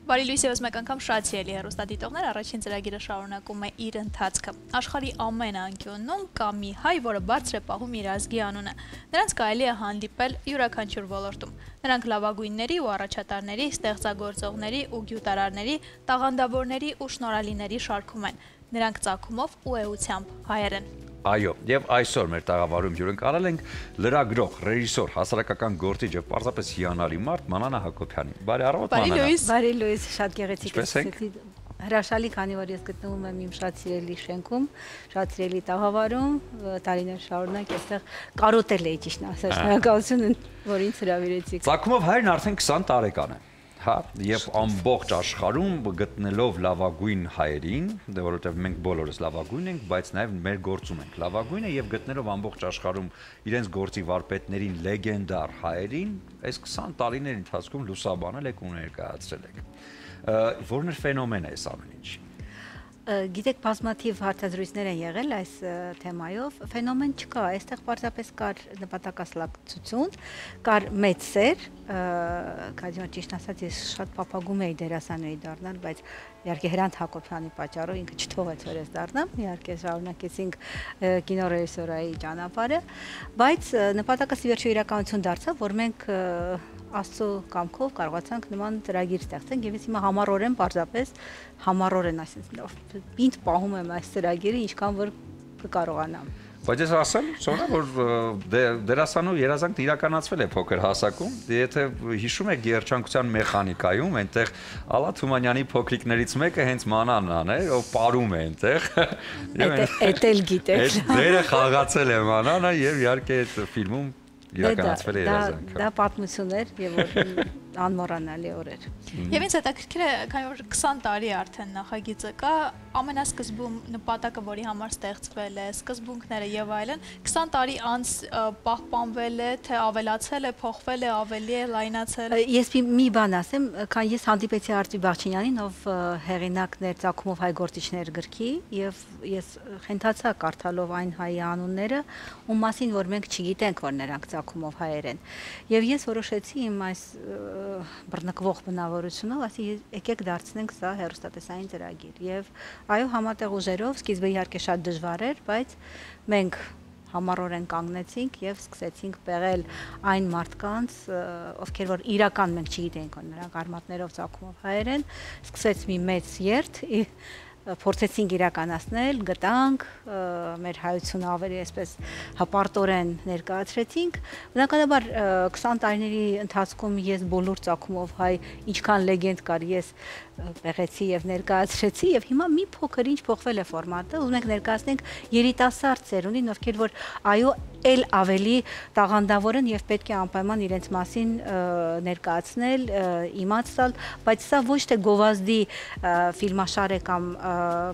Բարի լույս ևս մեկ անգամ շատ սիրելի հեռուստադիտողներ, առաջին ծրագիրը շարունակում է իր ընթացքը։ Աշխարհի ամեն անկյունում կա մի հայ, որը բարձր է պահում իր ազգի անունը։ Նրանց կարելի է հանդիպել յուրաքանչյուր ոլորտում։ Նրանք լավագույնների ու առաջատարների, ստեղծագործողների ու գյուտարարների, տաղանդավորների ու շնորհալիների շարքում են։ Նրանք ծագումով ու էությամբ հայեր են։ Այո, եւ այսօր մեր տաղավարում հյուրընկալել ենք լրագրող, ռեժիսոր, հասարակական գործիչ եւ պարզապես հիանալի մարդ Մանանա Հակոբյանին։ Բարի առավոտ Մանանա։ Բարի լույս, շատ գեղեցիկ է։ Հրաշալի, քանի որ ես գտնվում եմ իմ շատ սիրելի շենքում, շատ սիրելի տաղավարում, տարիներ շարունակ այստեղ կարոտել էի ճիշտ ասած, շնորհակալություն, որ ինձ հրավիրեցիք։ Ծագումով հայրն արդեն 20 տարեկան է։ Հա, եւ ամբողջ աշխարհում գտնելով լավագույն հայերին, դե որովհետեւ մենք բոլորս լավագույն ենք, բայց նաեւ մեր գործում ենք լավագույնը եւ գտնելով ամբողջ աշխարհում իրենց գործի վարպետներին, լեգենդար հայերին, այս 20 տարիների ընթացքում լուսաբանել եք ու ներկայացրել եք։ Որն է ֆենոմենը այս ամեն ինչի։ Գիտեք, բազմաթիվ հարցազրույցներ են եղել այս թեմայով, ֆենոմեն չկա, այստեղ պարզապես կար նպատակասլացություն, կար մեծ սեր, քանի ճիշտ ասած ես շատ փափագում էի դերասանուհի դառնալ, բայց իհարկե Հրանտ Հակոբյանի պատճառով ինքը չթողեց որ ես դառնամ, իհարկե շարունակեցինք կինոռեժիսորայի ճանապարհը, բայց նպատակս ի վերջո իրականություն դարձավ, որ մենք Աստծո կամքով կարողացանք նման ծրագիր ստեղծենք եւ ես հիմա համառորեն պարզապես համառորեն այսինքն պինդ պահում եմ այս ծրագիրը ինչքան որ կկարողանամ։ Բայց ես ասեմ, սովորաբար որ դերասանու երազանքն իրականացվել է փոքր հասակում, եթե հիշում եք երջանկության մեխանիկայում, այնտեղ Ալա Թումանյանի փոքրիկներից մեկը հենց Մանանան է, ով պարում է այնտեղ։ Էդ էլ գիտեք։ Այդ դերը խաղացել է Մանանը եւ իհարկե այդ ֆիլմում իրականացվել է երազանքը։ Դա պատմություն էր եւ որ անմոռանալի օր էր։ Եվ ինձ հետաքրքիր է, քանի որ 20 տարի արդեն նախագիծը կա, ամենասկզբում նպատակը, որի համար ստեղծվել է, սկզբունքները եւ այլն, 20 տարի անց պահպանվել է, թե ավելացել է, փոխվել է, ավելի է լայնացել։ Ես մի բան ասեմ, քան ես հանդիպեցի Արտվի Բաղչինյանին, ով հեղինակն էր Ծագումով հայ գործիչներ գրքի, եւ ես խենթացա կարդալով այն հայի անունները, ում մասին որ մենք չգիտենք, որ նրանք Ծագումով հայեր են։ Եվ ես որոշեցի իմ այս բռնկվող բնավորությունով, ասի եկեք դարձնենք սա հեռուստատեսային ծրագիր եւ այո համատեղ ուժերով սկիզբը իհարկե շատ դժվար էր, բայց մենք համառորեն կանգնեցինք եւ սկսեցինք պեղել այն մարդկանց, ովքեր որ իրական մենք չգիտենք, որ նրանք արմատներով Ծագումով հայեր են, սկսեց մի մեծ երթ փորձեցինք իրականացնել, գտանք, մեր հայությունը ավելի այսպես հպարտորեն ներկայացրեցինք։ Բնականաբար 20 տարիների ընթացքում ես բոլոր Ծագումով հայ ինչքան լեգենդ կար, ես պեղեցի եւ ներկայացրեցի եւ հիմա մի փոքր ինչ փոխվել է ֆորմատը, ուզում ենք ներկայացնենք երիտասարդ ծերունդին, ովքեր որ այո էլ ավելի տաղանդավոր են եւ պետք է անպայման իրենց մասին ներկայացնել, իմաց տալ, բայց սա ոչ թե գովազդի ֆիլմաշար է կամ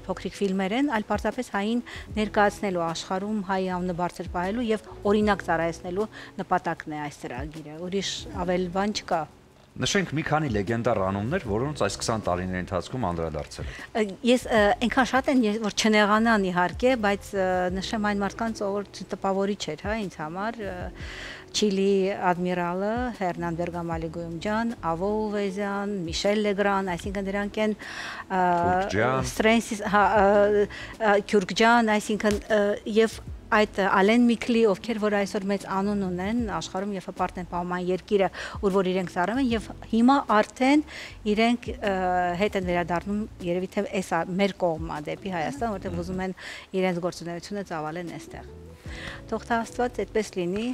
փոքրիկ ֆիլմեր են, այլ պարզապես հային ներկայացնելու աշխարհում հայ անունը բարձր պահելու եւ օրինակ ծառայեցնելու նպատակն է այս ծրագիրը։ Ուրիշ ավել բան չկա։ Նշենք մի քանի լեգենդար անուններ, որոնց այս 20 տարիների ընթացքում անդրադարձել եք։ Ես այնքան շատ են, որ չնեղանան իհարկե, բայց նշեմ այն մարդկանց, որ տպավորիչ էր, հա, ինձ համար, Չիլի ադմիրալը Հերնան Բերգամալիգոյում ջան, Ավո Ուվեզյան, Միշել Լեգրան, այսինքն դրանք են Ստրենսիս, Քյուրգջան, այսինքն եւ այդ Ալեն Միկլի, ովքեր որ այսօր մեծ անուն ունեն աշխարհում եւ հպարտ են պահման երկիրը, որ իրենք ծառայում են եւ հիմա արդեն իրենք հետ են վերադառնում երևի թե այս մեր կողմը դեպի Հայաստան, որտեղ ուզում են իրենց գործունեությունը ծավալեն այստեղ։ Թող Աստված այդպես լինի։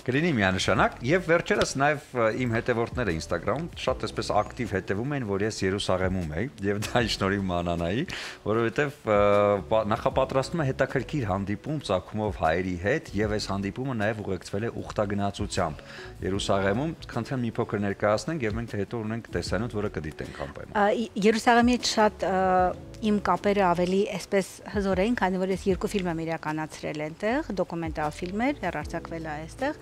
Կլինի միանշանակ եւ վերջերս նաեւ իմ հետևորդները Instagram-ում շատ այսպես ակտիվ հետևում են, որ ես Երուսաղեմում եի եւ դա շնորհիվ Մանանայի, որովհետեւ նախապատրաստում է հետաքրքիր հանդիպում Ծագումով հայերի հետ եւ այս հանդիպումը նաեւ ուղեկցվել է ուխտագնացությամբ Երուսաղեմում, քանցան մի փոքր ներկայացնենք եւ մենք հետո ունենք տեսանյութ, որը կդիտենք անպայման։ Երուսաղեմի շատ իմ կապերը ավելի այսպես հզոր էին, քանի որ ես 2 ֆիլմ եմ իրականացրել այնտեղ, դոկումենտալ ֆիլմեր, հեռարձակվել է այստեղ,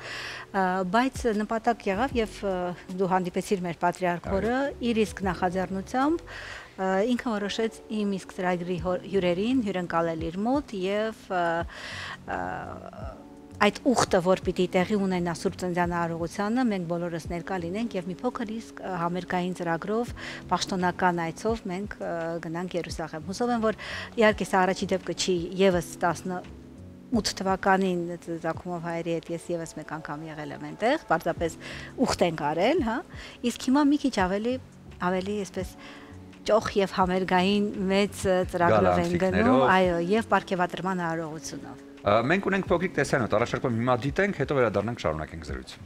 բայց նպատակ եղավ եւ դու հանդիպեցիր մեր պատրիարքորը իր իսկ նախաձեռնությամբ ինքը որոշեց իմ իսկ ծրագրի հյուրերին հյուրընկալել իր մոտ եւ այդ ուխտը, որ պիտի տեղի ունենա Սուրբ Ծննդյան արարողությանը, մենք բոլորս ներկա լինենք եւ մի փոքր իսկ համերգային ծրագրով, պաշտոնական այցով մենք գնանք Երուսաղեմ։ Հուսով եմ, որ իհարկե սա առաջի դեպքը չի, եւս 18 թվականին Ծագումով հայերի հետ ես եւս մեկ անգամ եղել եմ այնտեղ, պարզապես ուխտ ենք արել, հա։ Իսկ հիմա մի քիչ ավելի այսպես ճոխ եւ համերգային մեծ ծրագրով են գնում, այո, եւ պարգևատրման արարողությունով։ Մենք ունենք փոքրիկ տեսանյութ, առաջարկում հիմա դիտենք, հետո վերադառնանք շարունակենք զրույցը։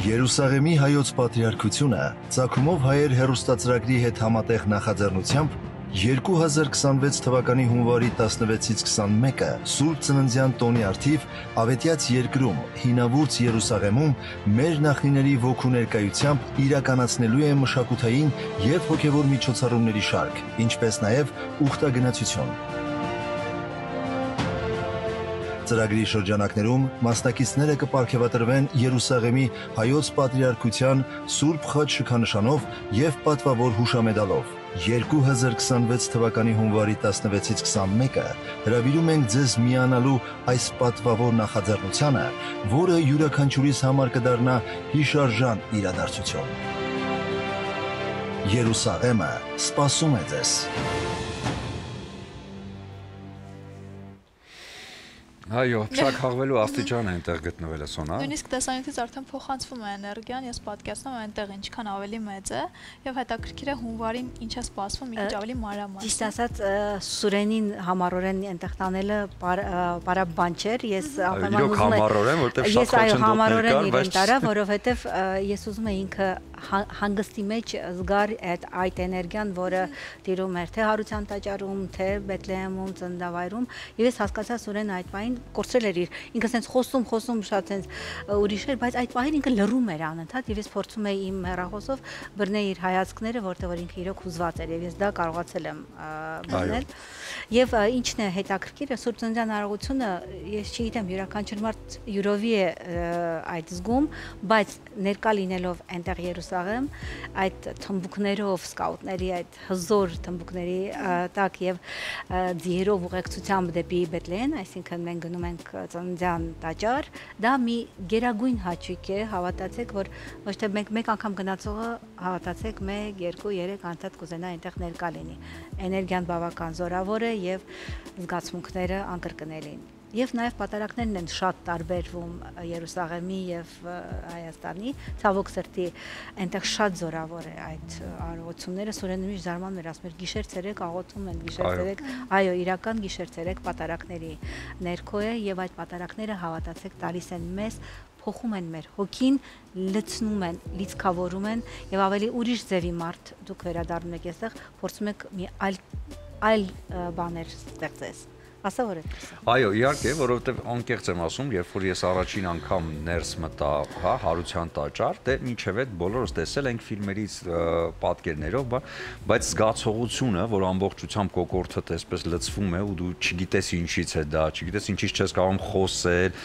Երուսաղեմի հայոց պատրիարքությունը Ծագումով հայեր հեռուստածրագրի հետ համատեղ նախաձեռնությամբ 2026 թվականի հունվարի 16-ից 21-ը Սուրբ Ծննդյան տոնի առթիվ Ավետյաց երկրում հինավուրց Երուսաղեմում մեր նախնիների ոգու ներկայությամբ իրականացնելու է մշակութային եւ հոգեվոր միջոցառումների շարք, ինչպես նաեւ ուխտագնացություն։ Ծրագրի շրջանակներում մասնակիցները կպարգևատրվեն Երուսաղեմի հայոց պատրիարքության Սուրբ Խաչ շքանշանով եւ պատվավոր հուշամեդալով։ 2026 թվականի հունվարի 16-ից 21-ը հրավիրում ենք ձեզ միանալու այս պատվավոր նախաձեռնությանը, որը յուրաքանչյուրիս համար կդառնա հիշարժան իրադարձություն։ Երուսաղեմը սպասում է ձեզ։ Այո, փակ խաղվելու աստիճան է այնտեղ գտնվել է Սոնա։ Նույնիսկ տեսանյութից արդեն փոխանցվում է էներգիան, ես պատկերացնում եմ այնտեղ ինչքան ավելի մեծ է եւ հետաքրքիր է հունվարին ինչ է սպասվում, մի քիչ ավելի մանրամասն։ Ճիշտ ասած, Սուրենին համառորեն այնտեղ տանելը բարաբան չէր, ես ապայման ուզում եմ, որտեղ շատ խոչընդոտներ կան, բայց տարա, որովհետեւ ես ուզում եմ ինքը հանգստի մեջ զգար այդ էներգիան, որը տիրում էր թե Հարության տաճարում, թե Բեթլեհեմում, Ծննդավայրում, եւ ես հասկացա Սուրենը այդ պահին կորցրել էր ինքը sense խոսում շատ sense ուրիշ էր, բայց այդ պահին ինքը լռում էր անընդհատ եւ ես փորձում էի իմ հեռախոսով բռնել իր հայացքները, որտեղ որ ինքը իրոք հուզված էր եւ ես դա կարողացել եմ բռնել։ Եվ ինչն է հետաքրքիրը, Սուրբ Ծննդյան արարողությունը, ես չգիտեմ, յուրաքանչյուր մարդ յուրովի է այդ զգում, բայց ներկա լինելով այնտեղ Երուսաղեմ, այդ թմբուկներով, սկաուտների այդ հզոր թմբուկների տակ եւ ձիերով ուղեկցությամբ դեպի Բեթլեհեմ, այսինքն մենք գնում ենք Ծննդյան տաճար, դա մի գերագույն հաճույք է, հավատացեք, որ ոչ թե մեկ անգամ գնացողը հավատացեք 1, 2, 3 անդադ կուզենա այնտեղ ներկա լինի։ Էներգիան բավական զորավոր է եւ զգացմունքները անկրկնելի են։ Եվ նաև պատարակներն են շատ տարբերվում Երուսաղեմի եւ Հայաստանի, ցավոք սրտի այնտեղ շատ զորավոր է այդ արարողությունները, Սուրենը միշտ զարմանում էր, ասում էր գիշեր-ցերեկ աղոթում են, գիշեր-ցերեկ, այո, իրական գիշեր-ցերեկ պատարակների ներքո է եւ այդ պատարակները հավատացեք տալիս են մեզ, փոխում են մեր հոգին, լցնում են, լիցքավորում են եւ ավելի ուրիշ ձևի մարդ դուք վերադառնում եք այստեղ, փորձում եք մի այլ բաներ ստեղծես։ Ասա որ է։ Այո, իհարկե, որովհետև անկեղծ եմ ասում, երբ որ ես առաջին անգամ ներս մտա, հա, Հարության տաճար, դե մինչև այդ բոլորս տեսել ենք ֆիլմերից պատկերներով, բայց զգացողությունը, որ ամբողջությամբ կոկորդդ այսպես լցվում է ու դու չգիտես ինչից է դա, չգիտես ինչից չես կարող խոսել,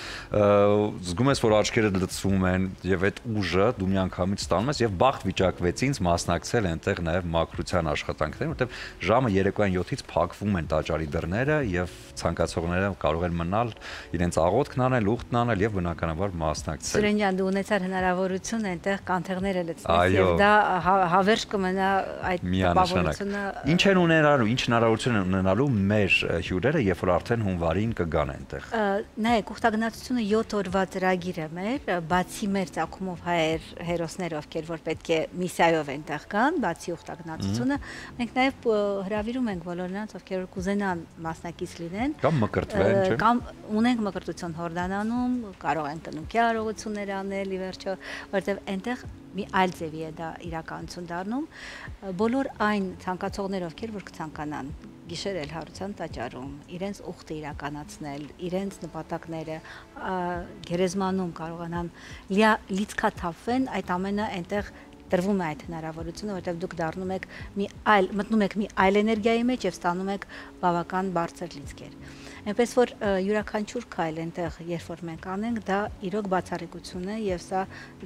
զգում ես, որ աչքերդ լցվում են եւ այդ ուժը դու միանգամից ստանում ես եւ բախտ վիճակվեց ինձ մասնակցել այնտեղ նաեւ մաքրության աշխատանքներին, որտեղ ժամը երեկոյան 7-ից փակվում են տաճարի դռները եւ ցանկացողները կարող են մնալ իրենց աղոթքն անել, ուխտն անել եւ բնականաբար մասնակցել։ Սուրեն ջան, դու ունեցար հնարավորություն այնտեղ կանթեղները լցնել եւ դա հավերժ կմնա այդ տպավորությունը։ Ինչ են ունենալու, ինչ հնարավորություն են ունենալու մեր հյուրերը, երբ որ արդեն հունվարին կգան այնտեղ։ Նայեք, ուխտագնացությունը 7 օրվա ծրագիր է մեր, բացի մեր Ծագումով հայեր հերոսներ, ովքեր որ պետք է միսիայով այնտեղ կան, բացի ուխտագնացությունը, մենք նաեւ հրավիրում ենք բոլոր նրանց, ովքեր կուզենան մասնակից լինեն կամ մկրտվեն, չէ՞։ Կամ ունենք մկրտություն Հորդանանում, կարող են կնունքի արարողություններ անել, ի վերջո, որտեղ այնտեղ մի այլ ձևի է դա իրականություն դառնում։ Բոլոր այն ցանկացողներ, ովքեր որ կցանկանան գիշերել Հարության տաճարում, իրենց ուխտը իրականացնել, իրենց նպատակները գերեզմանում կարողանան լիցքաթափվեն, այդ ամենը այնտեղ տրվում է այդ հնարավորությունը, որովհետև դուք մտնում եք մի այլ էներգիայի մեջ եւ ստանում եք բավական բարձր լիցքեր։ Այնպես որ յուրաքանչյուր քայլ այնտեղ, երբ որ մենք անենք, դա իրոք բացառիկություն է եւ սա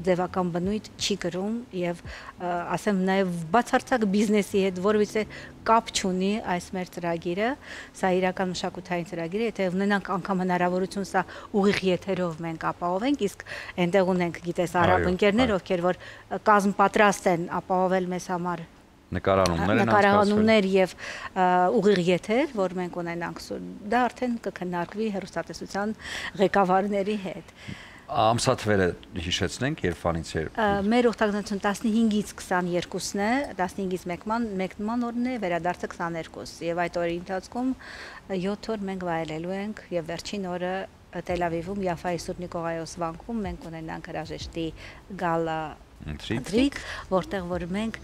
ձևական բնույթ չի կրում եւ ասեմ նաեւ բացարձակ բիզնեսի հետ որևիցե կապ չունի այս մեր ծրագիրը, սա իրական մշակութային ծրագիր է, եթե ունենանք անգամ հնարավորություն սա ուղիղ եթերով մենք ապահովենք, իսկ այնտեղ ունենք, գիտես, արաբ ընկերներ, ովքեր որ կազմ պատրաստ են ապահովել մեզ համար նկարահանումներ եւ ուղիղ եթեր, որ մենք ունենանք, դա արդեն կքննարկվի հեռուստատեսության ղեկավարների հետ։ Ամսաթվերը հիշեցնենք, երբանից երբ։ Մեր օգտագործություն 15-ից 22-ն է, 15-ից մեկնման օրն է, վերադարձը 22 եւ այդ օրի ընթացքում 7 օր մենք վայելելու ենք եւ վերջին օրը Տել Ավիվում Յաֆայի Սուրբ Նիկողայոս վանքում մենք ունենանք հրաժեշտի գալա ընթրիք, որտեղ որ մենք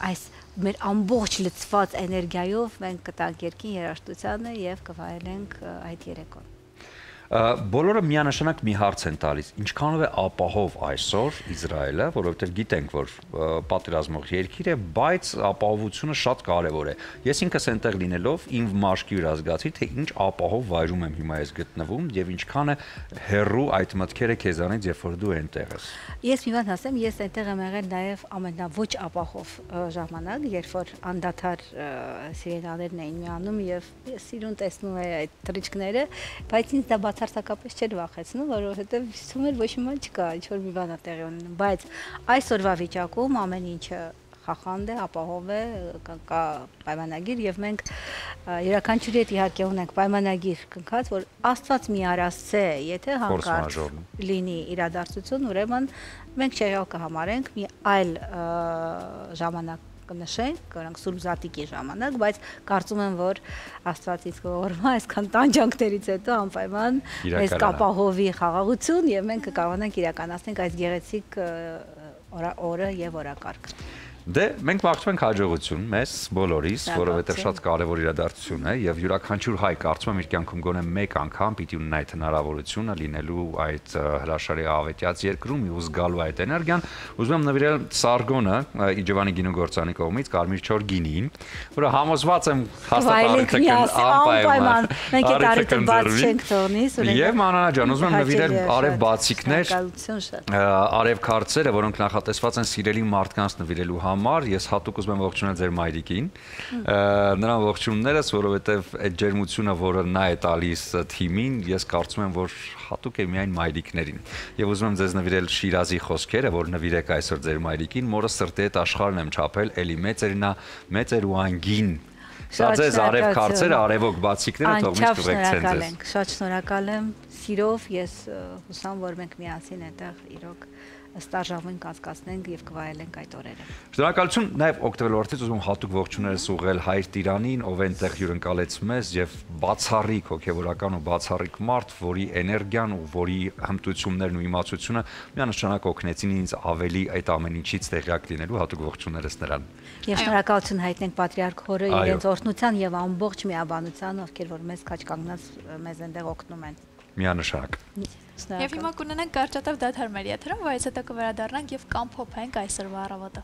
այս մեր ամբողջ լցված էներգիայով մենք կտանք երկին երաժշտությանը եւ կվայելենք այդ երեկոն։ Բոլորը միանշանակ մի հարց են տալիս. ինչքանով է ապահով այսօր Իսրայելը, որովհետև գիտենք, որ պատերազմող երկիր է, բայց ապահովությունը շատ կարևոր է։ Ես ինքս այնտեղ լինելով իմ մաշկի վրա զգացի, թե ինչ ապահով վայրում եմ հիմա ես գտնվում եւ ինչքան է հեռու այդ մտքերը քեզանից, երբ որ դու այնտեղ ես։ Ես մի բան ասեմ, ես այնտեղ եմ եղել նաեւ ամենաոչ ապահով ժամանակ, երբ որ անդադար սիրենաներն էին միանում եւ ես սիրուն տեսնում եի այդ թռիչքները, բայց ինձ դա բացարձակապես չէր վախեցնում, որովհետև հիշում էր ոչ մի բան չկա, ինչ-որ մի բան է տեղի ունենում, բայց այսօրվա վիճակում ամեն ինչը խախանդ է, ապահով է, կա պայմանագիր եւ մենք յուրաքանչյուրի հետ իհարկե ունենք պայմանագիր կնքած, որ Աստված մի արասցե, եթե հանկարծ լինի իրադարձություն, ուրեմն մենք չեղյալ կհամարենք մի այլ ժամանակ կնշենք, կորենք Սուրբ Զատիկի ժամանակ, բայց կարծում եմ, որ Աստվածից կողորմա այսքան տանջանքներից հետո անպայման մեզ կապահովի խաղաղություն եւ մենք կկարողանանք իրականացնել այս գեղեցիկ օրը եւ օրակարգը։ Դե մենք մաղթում ենք հաջողություն մեզ բոլորիս, որովհետև շատ կարևոր իրադարձություն է եւ յուրաքանչյուր հայ կարծում եմ իր կյանքում գոնե մեկ անգամ պիտի ունենա այդ հնարավորությունը լինելու այդ հրաշալի ավետյաց երկրում ու զգալու այդ էներգիան։ Ուզում եմ նվիրել Սարգոնը Իջևանի գինուգործանի կողմից Կարմիր Չոր գինին, որը համոզված եմ հաստատ անպայման մենք այդ առիթը բաց չենք թողնի։ Եվ Մանանա ջան, ուզում եմ նվիրել արև բացիկներ, արև քարծերը, որոնք նախատեսված են սիրելի մարդկանց նվիրելու համար, ես հատուկ ուզում եմ ողջունել ձեր մայրիկին, նրան ողջուններս, որովհետև այդ ջերմությունը, որը նա է տալիս թիմին, ես կարծում եմ, որ հատուկ է միայն մայրիկներին։ Եվ ուզում եմ ձեզ նվիրել Շիրազի խոսքերը, որ նվիրեք այսօր ձեր մայրիկին, մորը սրտի հետ աշխարհն եմ չափել, էլի մեծ էր ու անգին։ Սա ձեզ արև քարծերը, արևոք բացիկները թող միշտ ուղեկցեն ձեզ։ Շատ շնորհակալ եմ, սիրով ես հուսամ, որ մենք միասին այդտեղ իրոք ստաժավին կասկածնենք եւ կվայելենք այդ օրերը։ Շնորհակալություն նաև օգտվել օրից ուզում հատուկ ողջուներս ուղղել Հայր Տիրանին, ով այնտեղ հյուրընկալեց մեզ եւ բացառիկ հոգեվորական ու բացառիկ մարդ, որի էներգիան ու որի հմտություններն ու իմացությունը միանշանակ օգնեցին ինձ ավելի այդ ամեն ինչից տեղյակ լինելու, հատուկ ողջուներս նրան։ Եվ շնորհակալություն հայտնենք Պատրիարք Հորը իրենց օրհնության եւ ամբողջ միաբանության, ովքեր որ մեզ քաջ կանգնած մեզ այնտեղ օգնում են։ Միանշանակ։ Եվ հիմա կունենանք կարճատև դադար մեր եթերում, բայց հետո կվերադառնանք եւ կամփոփենք այսօրվա առավոտը։